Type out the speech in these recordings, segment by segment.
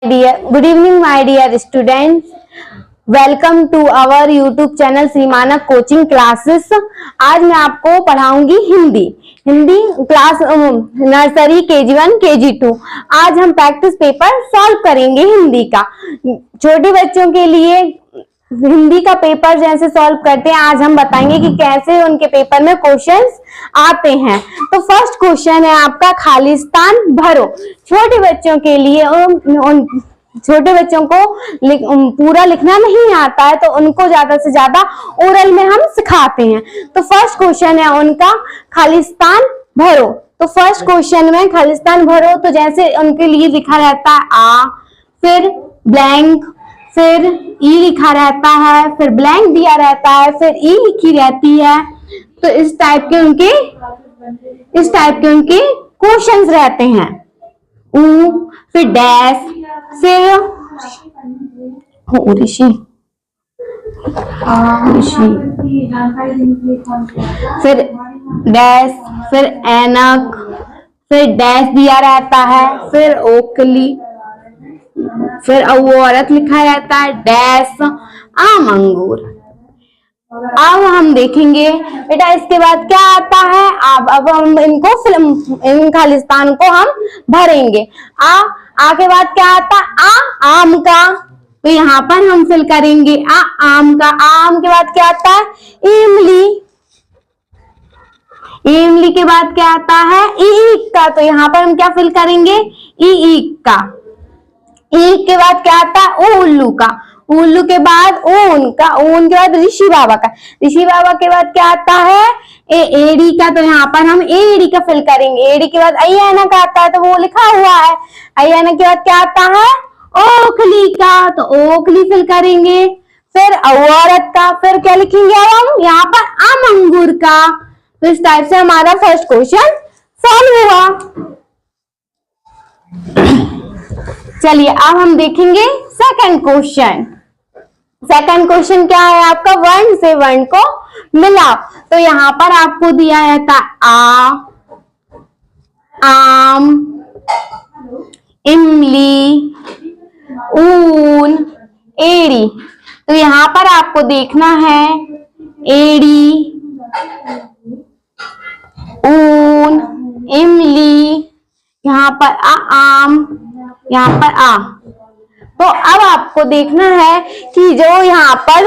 Good evening, my dear students. Welcome to our YouTube channel श्रीमानक coaching classes. आज मैं आपको पढ़ाऊंगी Hindi class nursery KG1 KG2। आज हम प्रैक्टिस पेपर सॉल्व करेंगे हिंदी का। छोटे बच्चों के लिए हिंदी का पेपर जैसे सॉल्व करते हैं, आज हम बताएंगे कि कैसे उनके पेपर में क्वेश्चंस आते हैं। तो फर्स्ट क्वेश्चन है आपका, खालिस्तान भरो। छोटे बच्चों के लिए छोटे बच्चों को पूरा लिखना नहीं आता है, तो उनको ज्यादा से ज्यादा ओरल में हम सिखाते हैं। तो फर्स्ट क्वेश्चन है उनका, खालिस्तान भरो। तो फर्स्ट क्वेश्चन में खालिस्तान भरो, तो जैसे उनके लिए लिखा रहता है आ, फिर ब्लैंक, फिर ई लिखा रहता है, फिर ब्लैंक दिया रहता है, फिर ई लिखी रहती है। तो इस टाइप के उनके क्वेश्चंस रहते हैं। ऊ, फिर डैश, फिर फिर डैश, फिर ऐनक, फिर डैश दिया रहता है, फिर ओखली, फिर औरत लिखा रहता है, डैश, आम अंगूर। अब हम देखेंगे बेटा इसके बाद क्या आता है। अब हम इन खालिस्तान को हम भरेंगे। आ के बाद क्या आता है, आम का, तो यहाँ पर हम फिल करेंगे आम का। आम के बाद क्या आता है, इमली। इमली के बाद क्या आता है, ईक का, तो यहाँ पर हम क्या फिल करेंगे, ईक का। ईक के बाद क्या आता है, उल्लू का। उल्लू के बाद ऊन का। ऊन के बाद ऋषि बाबा का। ऋषि बाबा के बाद क्या आता है, एड़ी का, तो यहाँ पर हम एड़ी का फिल करेंगे। एड़ी के बाद ऐनक का आता है, तो वो लिखा हुआ है। ऐनक के बाद क्या आता है, ओखली का, तो ओखली फिल करेंगे। फिर औरत का, फिर क्या लिखेंगे हम यहाँ पर, आम अंगूर का। तो इस टाइप से हमारा फर्स्ट क्वेश्चन सॉल्व हुआ। चलिए अब हम देखेंगे सेकंड क्वेश्चन। सेकंड क्वेश्चन क्या है आपका, वर्ण से वर्ण को मिलाओ। तो यहाँ पर आपको दिया रहता आ, आम, इमली, ऊन, एड़ी। तो यहाँ पर आपको देखना है एड़ी, ऊन, इमली, यहाँ पर आम, यहाँ पर आ। तो अब आपको देखना है कि जो यहाँ पर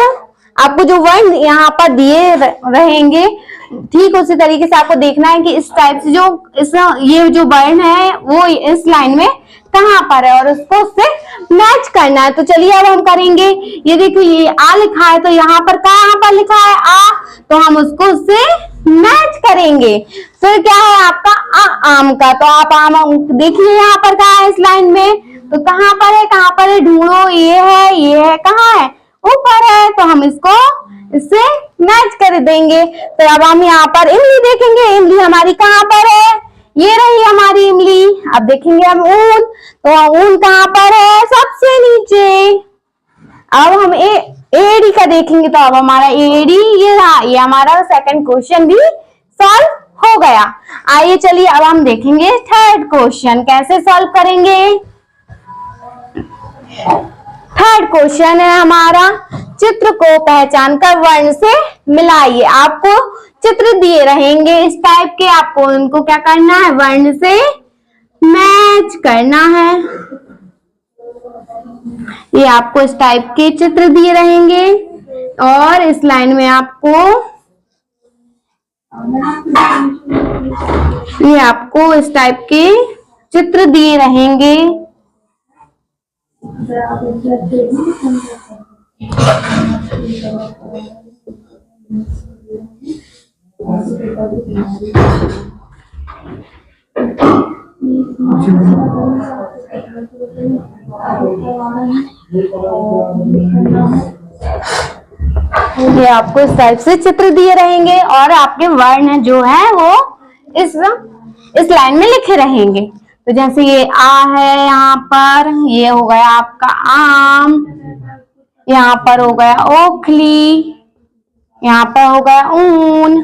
आपको जो वर्ण यहाँ पर दिए रहेंगे, ठीक उसी तरीके से आपको देखना है कि इस टाइप से ये जो वर्ण है वो इस लाइन में कहाँ पर है, और उसको उससे मैच करना है। तो चलिए अब हम करेंगे। ये देखिए ये आ लिखा है, तो यहाँ पर कहाँ पर लिखा है आ, तो हम उसको उससे मैच करेंगे। फिर क्या है आपका आम का, तो आप आम देखिए यहाँ पर कहाँ है इस लाइन में, तो कहाँ पर है, ढूंढो। ये है, कहाँ है, ऊपर है, तो हम इसको इससे मैच कर देंगे। तो अब हम यहाँ पर इमली देखेंगे। इमली हमारी कहाँ पर है, ये रही हमारी इमली। अब देखेंगे हम ऊन, तो ऊन कहाँ पर है, सबसे नीचे। अब हम एड़ी का देखेंगे, तो अब हमारा एड़ी ये रहा। ये हमारा सेकंड क्वेश्चन भी सॉल्व हो गया। आइए चलिए अब हम देखेंगे थर्ड क्वेश्चन कैसे सॉल्व करेंगे। थर्ड क्वेश्चन है हमारा, चित्र को पहचान कर वर्ण से मिलाइए। आपको चित्र दिए रहेंगे इस टाइप के, आपको उनको क्या करना है, वर्ण से मैच करना है। ये आपको इस टाइप के चित्र दिए रहेंगे, और इस लाइन में आपको इस टाइप के चित्र दिए रहेंगे। ये आपको इस टाइप से चित्र दिए रहेंगे, और आपके वर्ण जो है वो इस लाइन में लिखे रहेंगे। तो जैसे ये आ है, यहाँ पर ये हो गया आपका आम, यहाँ पर हो गया ओखली, यहाँ पर हो गया ऊन,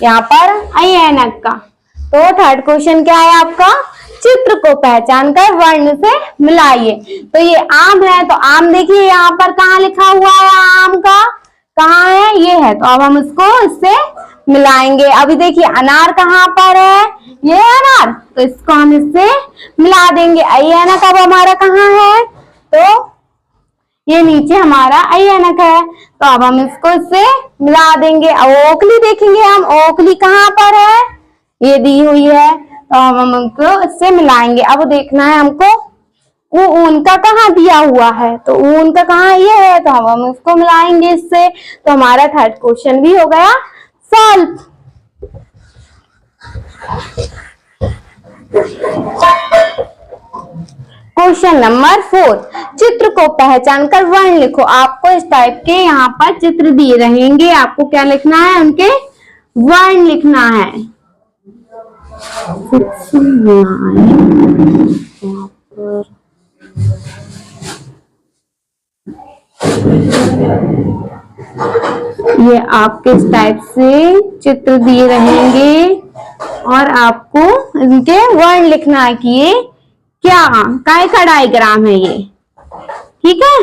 यहाँ पर ऐनक का। तो थर्ड क्वेश्चन क्या है आपका, चित्र को पहचान कर वर्ण से मिलाइए। तो ये आम है, तो आम देखिए यहाँ पर कहाँ लिखा हुआ है, आम का कहाँ है, ये है। तो अब हम इसको इससे मिलाएंगे। अभी देखिए अनार कहाँ पर है, ये है अनार, तो इसको हम इससे मिला देंगे। ऐनक अब हमारा कहाँ है, तो ये नीचे हमारा ऐनक है, तो अब हम इसको इससे मिला देंगे। अब ओखली देखेंगे हम, ओखली कहाँ पर है, ये दी हुई है, तो हम उनको इससे मिलाएंगे। अब देखना है हमको ऊन का कहाँ दिया हुआ है, तो ऊन का कहाँ ये है, तो हम इसको मिलाएंगे इससे। तो हमारा थर्ड क्वेश्चन भी हो गया सॉल्व। क्वेश्चन नंबर 4, चित्र को पहचान कर वर्ण लिखो। आपको इस टाइप के यहाँ पर चित्र दिए रहेंगे, आपको क्या लिखना है, उनके वर्ण लिखना है। ये आपके इस टाइप से चित्र दिए रहेंगे और आपको इनके वर्ण लिखना है कि ये क्या काय का डायग्राम है ये, ठीक है।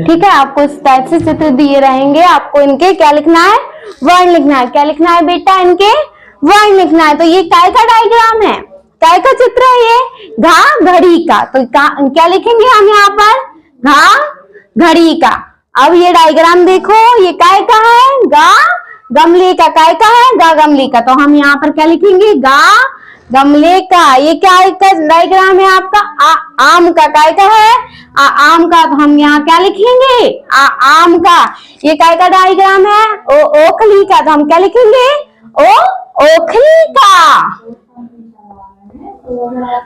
ठीक है, आपको इस टाइप से चित्र दिए रहेंगे, आपको इनके क्या लिखना है, वर्ण लिखना है। क्या लिखना है बेटा, इनके वर्ण लिखना है। तो ये काय का डायग्राम है, काय का चित्र है ये, घा घड़ी का। तो क्या लिखेंगे हम यहाँ पर, घा घड़ी का। अब ये डायग्राम देखो, ये काय का है, गा गमले का, काय का है, गा गमले का। तो हम यहाँ पर क्या लिखेंगे, गा गमले का। ये क्या डायग्राम है आपका, आम का, काय का है, आम का। तो हम यहाँ क्या लिखेंगे, आम का। ये काय का डायग्राम है, ओखली का। तो हम क्या लिखेंगे, ओखली का।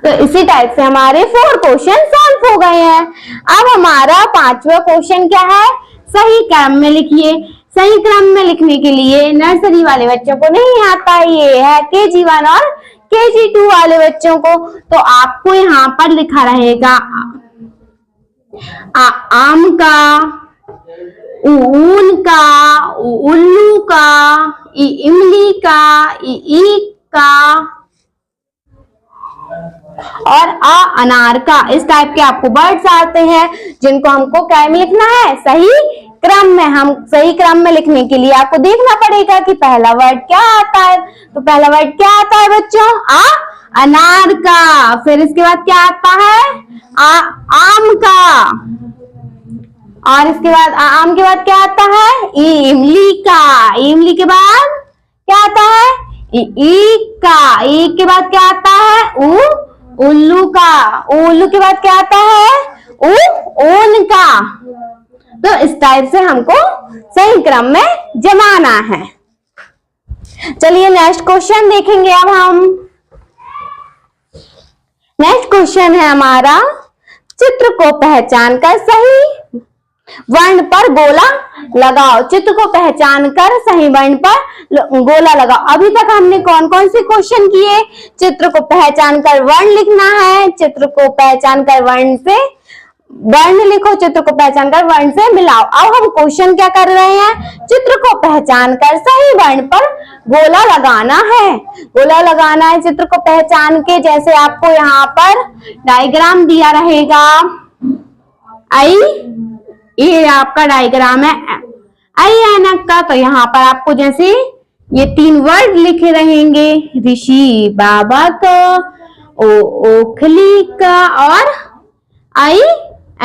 तो इसी टाइप से हमारे 4 क्वेश्चन सॉल्व हो गए हैं। अब हमारा 5वां क्वेश्चन क्या है, सही क्रम में लिखिए। सही क्रम में लिखने के लिए नर्सरी वाले बच्चों को नहीं आता, ये है KG1 और KG2 वाले बच्चों को। तो आपको यहाँ पर लिखा रहेगा आम का, ऊन का, उल्लू का, इमली का, ईख का और अनार का। इस टाइप के आपको वर्ड्स आते हैं जिनको हमको क्या में लिखना है, सही क्रम में। हम सही क्रम में लिखने के लिए आपको देखना पड़ेगा कि पहला वर्ड क्या आता है। तो पहला वर्ड क्या आता है बच्चों, अनार का। फिर इसके बाद क्या आता है, आम का। और इसके बाद आम के बाद क्या आता है, इमली का। इमली के बाद क्या आता है, ईख का। ईख के बाद क्या आता है, उल्लू का। उल्लू के बाद क्या आता है, ऊन का। तो इस टाइप से हमको सही क्रम में जमाना है। चलिए नेक्स्ट क्वेश्चन देखेंगे अब हम। नेक्स्ट क्वेश्चन है हमारा, चित्र को पहचान कर सही वर्ण पर गोला लगाओ। चित्र को पहचान कर सही वर्ण पर गोला लगाओ। अभी तक हमने कौन कौन से क्वेश्चन किए, चित्र को पहचान कर वर्ण लिखना है, चित्र को पहचान कर वर्ण से वर्ण लिखो, चित्र को पहचान कर वर्ण से मिलाओ। अब हम क्वेश्चन क्या कर रहे हैं, चित्र को पहचान कर सही वर्ण पर गोला लगाना है। गोला लगाना है चित्र को पहचान के। जैसे आपको यहाँ पर डायग्राम दिया रहेगा, ये आपका डायग्राम है ऐनक का। तो यहाँ पर आपको जैसे ये 3 वर्ड लिखे रहेंगे, ऋषि बाबा का, ओखली का और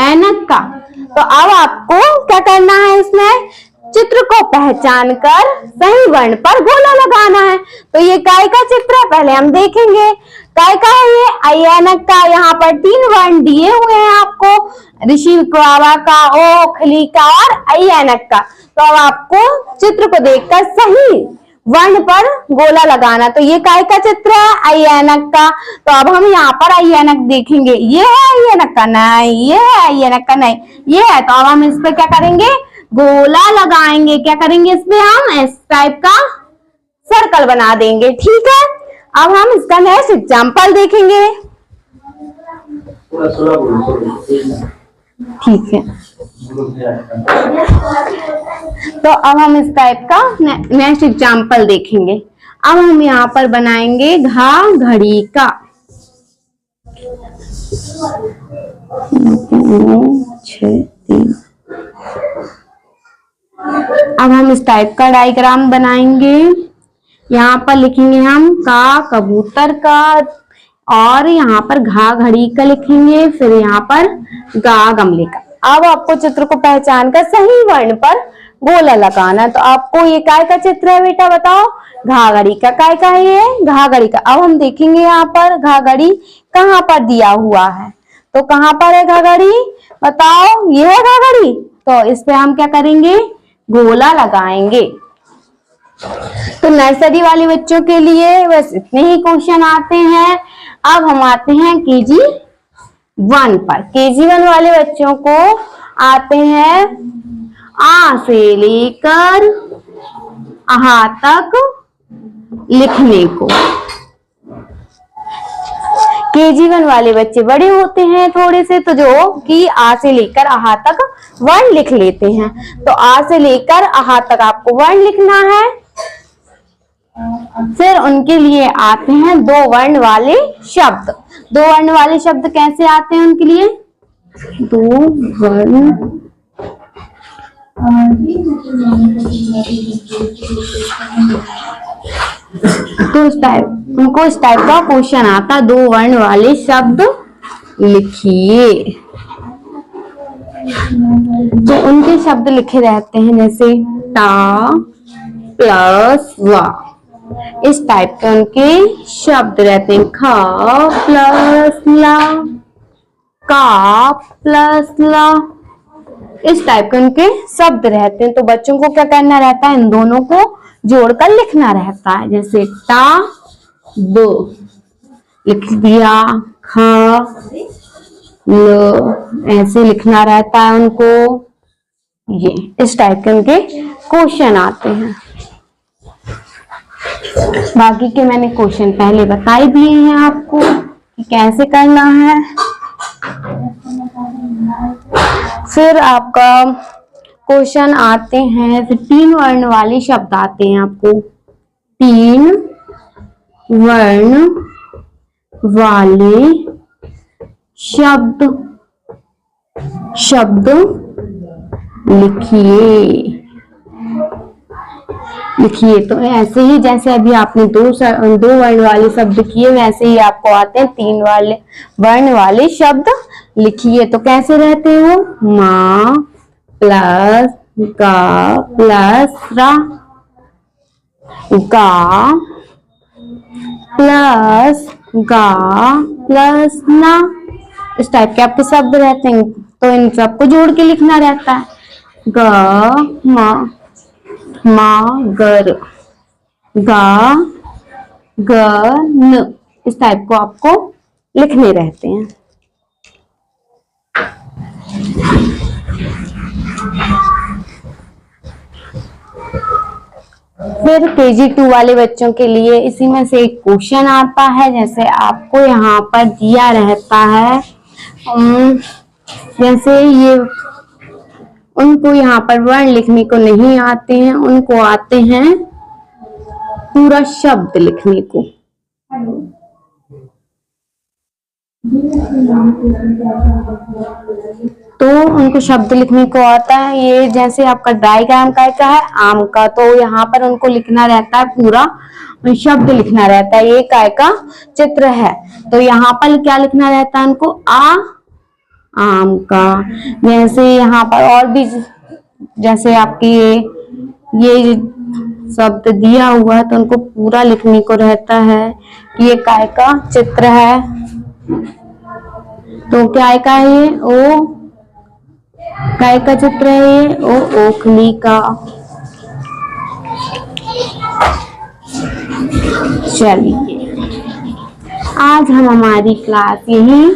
ऐनक का। तो अब आपको क्या करना है, इसमें चित्र को पहचान कर सही वर्ण पर गोला लगाना है। तो ये काय का चित्र है, पहले हम देखेंगे काय का है, ये ऐनक का। यहाँ पर 3 वर्ण दिए हुए हैं आपको, ऋषि बाबा का, ओखली का और ऐनक का। तो अब आपको चित्र को देखकर सही वर्ण पर गोला लगाना। तो ये काय का चित्र है, ऐनक का। तो अब हम यहाँ पर ऐनक देखेंगे, ये है ऐनक का नहीं, ये है ऐनक का नहीं, ये है। तो अब हम इस पे क्या करेंगे, गोला लगाएंगे। क्या करेंगे, इसमें हम इस टाइप का सर्कल बना देंगे, ठीक है। अब हम इसका नेक्स्ट एग्जाम्पल देखेंगे। ठीक है। तो अब हम इस टाइप का नेक्स्ट एग्जाम्पल देखेंगे। अब हम यहाँ पर बनाएंगे घा घड़ी का। 6 3। अब हम इस टाइप का डायग्राम बनाएंगे। यहाँ पर लिखेंगे हम का कबूतर का, और यहाँ पर घा घड़ी का लिखेंगे, फिर यहाँ पर गा गमले का। अब आपको चित्र को पहचान कर सही वर्ण पर गोला लगाना। तो आपको ये काय का चित्र है बेटा, बताओ? घा घड़ी का। काय का है ये? घा घड़ी का। अब हम देखेंगे यहाँ पर घा घड़ी कहाँ पर दिया हुआ है। तो कहाँ पर है घा घड़ी, बताओ? ये है घा घड़ी। तो इस पे हम क्या करेंगे, गोला लगाएंगे। तो नर्सरी वाले बच्चों के लिए बस इतने ही क्वेश्चन आते हैं। अब हम आते हैं KG 1 पर। KG 1 वाले बच्चों को आते हैं आ से लेकर आहा तक लिखने को। KG 1 वाले बच्चे बड़े होते हैं थोड़े से, तो जो कि आ से लेकर आहा तक वर्ण लिख लेते हैं। तो आ से लेकर आहा तक आपको वर्ण लिखना है। फिर उनके लिए आते हैं 2 वर्ण वाले शब्द। 2 वर्ण वाले शब्द कैसे आते हैं उनके लिए? 2 वर्ण तो उनको इस टाइप का क्वेश्चन आता है, 2 वर्ण वाले शब्द लिखिए। तो उनके शब्द लिखे रहते हैं जैसे टा प्लस वा, इस टाइप के उनके शब्द रहते हैं। खा प्लस ला, का प्लस ला, इस टाइप के उनके शब्द रहते हैं। तो बच्चों को क्या करना रहता है, इन दोनों को जोड़कर लिखना रहता है। जैसे टा ब लिख दिया, खा ल, ऐसे लिखना रहता है उनको। ये इस टाइप के उनके क्वेश्चन आते हैं। बाकी के मैंने क्वेश्चन पहले बता ही दिए हैं आपको कि कैसे करना है। फिर आपका क्वेश्चन आते हैं, फिर 3 वर्ण वाले शब्द आते हैं आपको। 3 वर्ण वाले शब्द लिखिए। तो ऐसे ही जैसे अभी आपने 2 वर्ण वाले शब्द किए, वैसे ही आपको आते हैं 3 वर्ण वाले शब्द लिखिए। तो कैसे रहते हो? माँ प्लस गा प्लस रा, गा प्लस गा प्लस ना, इस टाइप के आपके शब्द रहते हैं। तो इन सबको जोड़ के लिखना रहता है। ग मा गर, गा ग न, इस टाइप को आपको लिखने रहते हैं। फिर KG 2 वाले बच्चों के लिए इसी में से एक क्वेश्चन आता है। जैसे आपको यहाँ पर दिया रहता है, जैसे ये उनको यहाँ पर वर्ण लिखने को नहीं आते हैं, उनको आते हैं पूरा शब्द लिखने को। तो उनको शब्द लिखने को आता है। ये जैसे आपका डायग्राम का है आम का, तो यहाँ पर उनको लिखना रहता है, पूरा शब्द लिखना रहता है। ये काय का चित्र है, तो यहाँ पर क्या लिखना रहता है उनको? आम का। जैसे यहाँ पर और भी जैसे आपकी ये शब्द दिया हुआ है, तो उनको पूरा लिखने को रहता है कि ये काय का चित्र है। तो क्या का है ये? ओ काय का चित्र है ये? ओ ओखली का। चलिए आज हम हमारी क्लास यही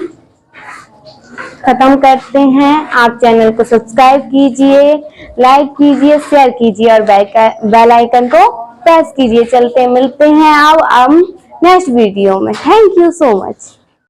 खत्म करते हैं। आप चैनल को सब्सक्राइब कीजिए, लाइक कीजिए, शेयर कीजिए और बेल आइकन को प्रेस कीजिए। चलते मिलते हैं अब हम नेक्स्ट वीडियो में। Thank you so much.